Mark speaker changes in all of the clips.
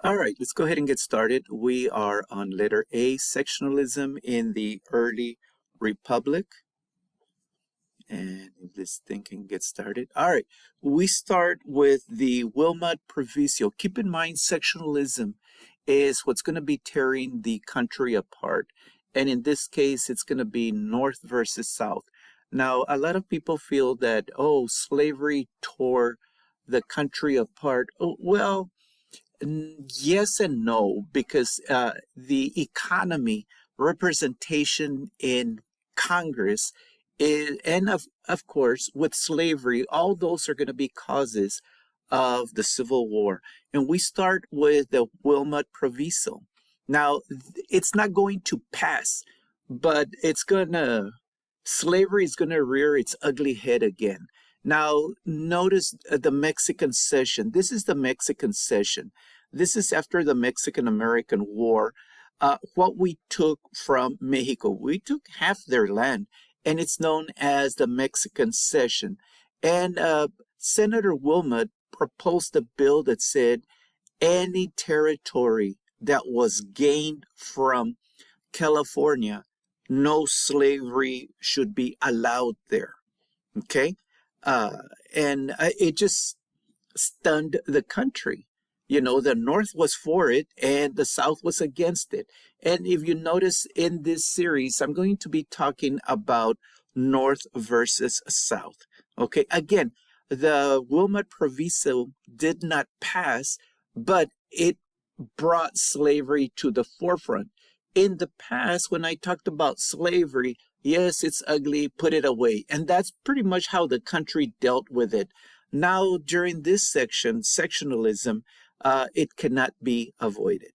Speaker 1: All right, let's go ahead and get started. We are on letter A, sectionalism in the early republic. And if this thing can get started. All right, we start with the Wilmot Proviso. Keep in mind, sectionalism is what's going to be tearing the country apart. And in this case, it's going to be North versus South. Now, a lot of people feel that, oh, slavery tore the country apart. Oh, well, yes and no, because the economy, representation in Congress, and of course, with slavery, all those are going to be causes of the Civil War. And we start with the Wilmot Proviso. Now, it's not going to pass, but slavery is going to rear its ugly head again. Now, notice the Mexican Cession. This is the Mexican Cession. This is after the Mexican-American War. What we took from Mexico, we took half their land, and it's known as the Mexican Cession. And Senator Wilmot proposed a bill that said any territory that was gained from California, no slavery should be allowed there. Okay? And it just stunned the country. You know, the North was for it and the South was against it. And if you notice in this series, I'm going to be talking about North versus South. Okay, again, the Wilmot Proviso did not pass, but it brought slavery to the forefront. In the past, when I talked about slavery, yes, it's ugly, put it away. And that's pretty much how the country dealt with it. Now, during this section, sectionalism, it cannot be avoided.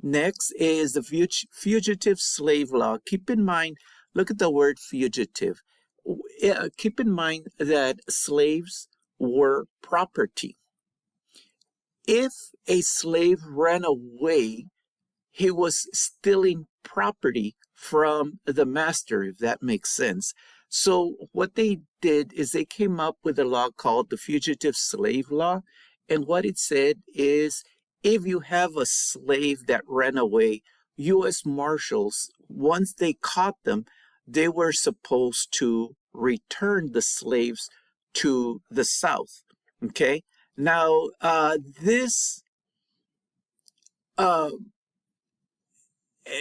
Speaker 1: Next is the fugitive slave law. Keep in mind, look at the word fugitive. Keep in mind that slaves were property. If a slave ran away, he was stealing property from the master, if that makes sense. So what they did is they came up with a law called the Fugitive Slave Law. And what it said is if you have a slave that ran away, U.S. Marshals, once they caught them, they were supposed to return the slaves to the South. Okay? Now, this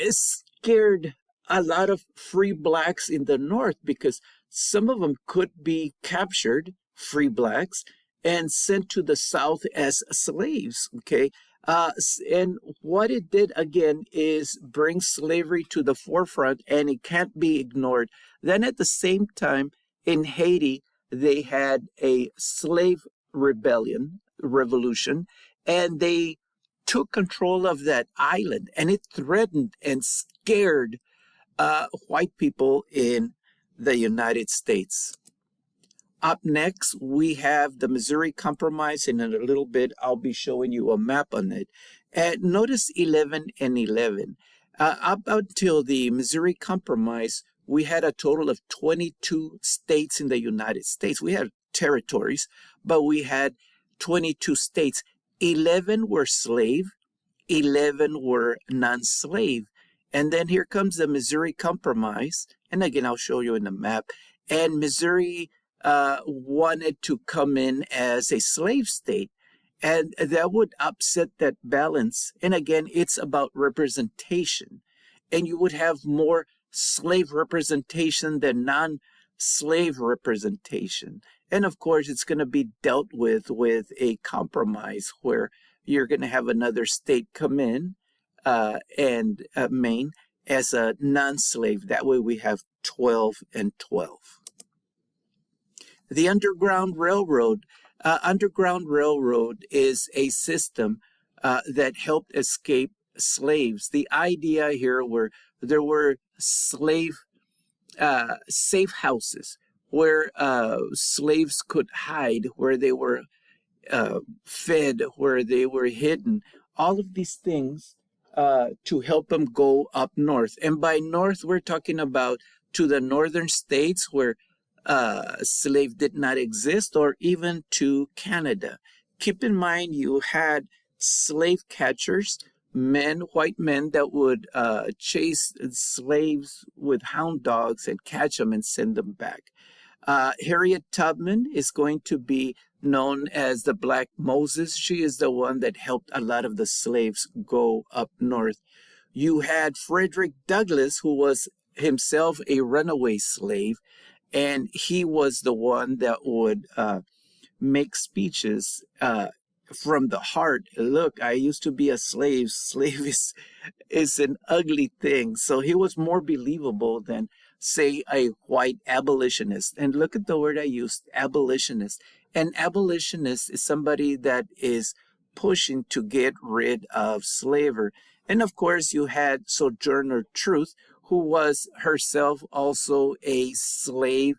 Speaker 1: scared a lot of free blacks in the North because some of them could be captured, free blacks, and sent to the South as slaves. Okay. And what it did again is bring slavery to the forefront, and it can't be ignored. Then at the same time, in Haiti, they had a slave revolution, and they took control of that island, and it threatened and scared white people in the United States. Up next, we have the Missouri Compromise, and in a little bit, I'll be showing you a map on it. Notice 11 and 11. Up until the Missouri Compromise, we had a total of 22 states in the United States. We had territories, but we had 22 states. 11 were slave, 11 were non-slave. And then here comes the Missouri Compromise. And again, I'll show you in the map. And Missouri wanted to come in as a slave state. And that would upset that balance. And again, it's about representation. And you would have more slave representation than non-slave representation. And of course, it's going to be dealt with a compromise where you're going to have another state come in and Maine as a non-slave. That way we have 12 and 12. The Underground Railroad. Underground Railroad is a system that helped escape slaves. The idea here were there were slave safe houses where slaves could hide, where they were fed, where they were hidden. All of these things to help them go up north. And by north, we're talking about to the northern states where slave did not exist, or even to Canada. Keep in mind, you had slave catchers, men, white men that would chase slaves with hound dogs and catch them and send them back. Harriet Tubman is going to be known as the Black Moses. She is the one that helped a lot of the slaves go up north. You had Frederick Douglass, who was himself a runaway slave, and he was the one that would make speeches from the heart. Look, I used to be a slave. Slave is an ugly thing. So he was more believable than, say, a white abolitionist. And look at the word I used, abolitionist. An abolitionist is somebody that is pushing to get rid of slavery. And of course, you had Sojourner Truth, who was herself also a slave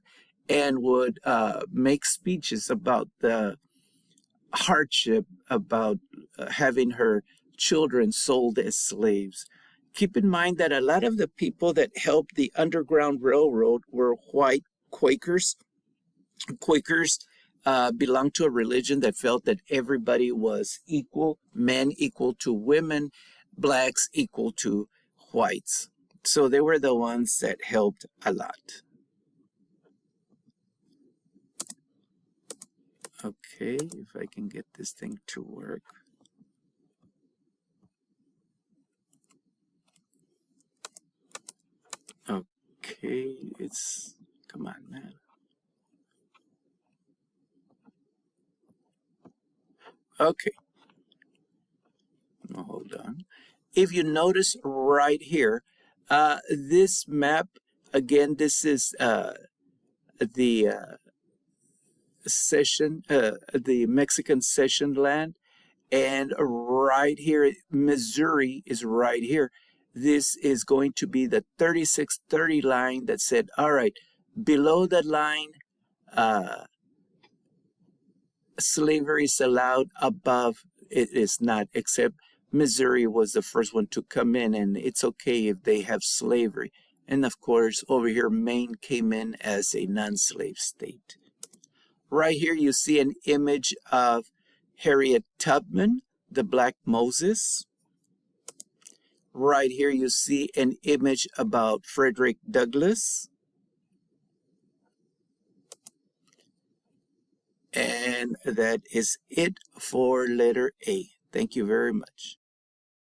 Speaker 1: and would make speeches about the hardship, about having her children sold as slaves. Keep in mind that a lot of the people that helped the Underground Railroad were white Quakers. Quakers belonged to a religion that felt that everybody was equal, men equal to women, blacks equal to whites. So they were the ones that helped a lot. Okay, if I can get this thing to work. Okay, come on, man. Okay, now hold on. If you notice right here, this map, again, this is the the Mexican cession land. And right here, Missouri is right here. This is going to be the 3630 line that said, all right, below that line, slavery is allowed, above it is not, except Missouri was the first one to come in, and it's okay if they have slavery. And of course, over here, Maine came in as a non-slave state. Right here, you see an image of Harriet Tubman, the Black Moses. Right here, you see an image about Frederick Douglass. And that is it for letter A. Thank you very much.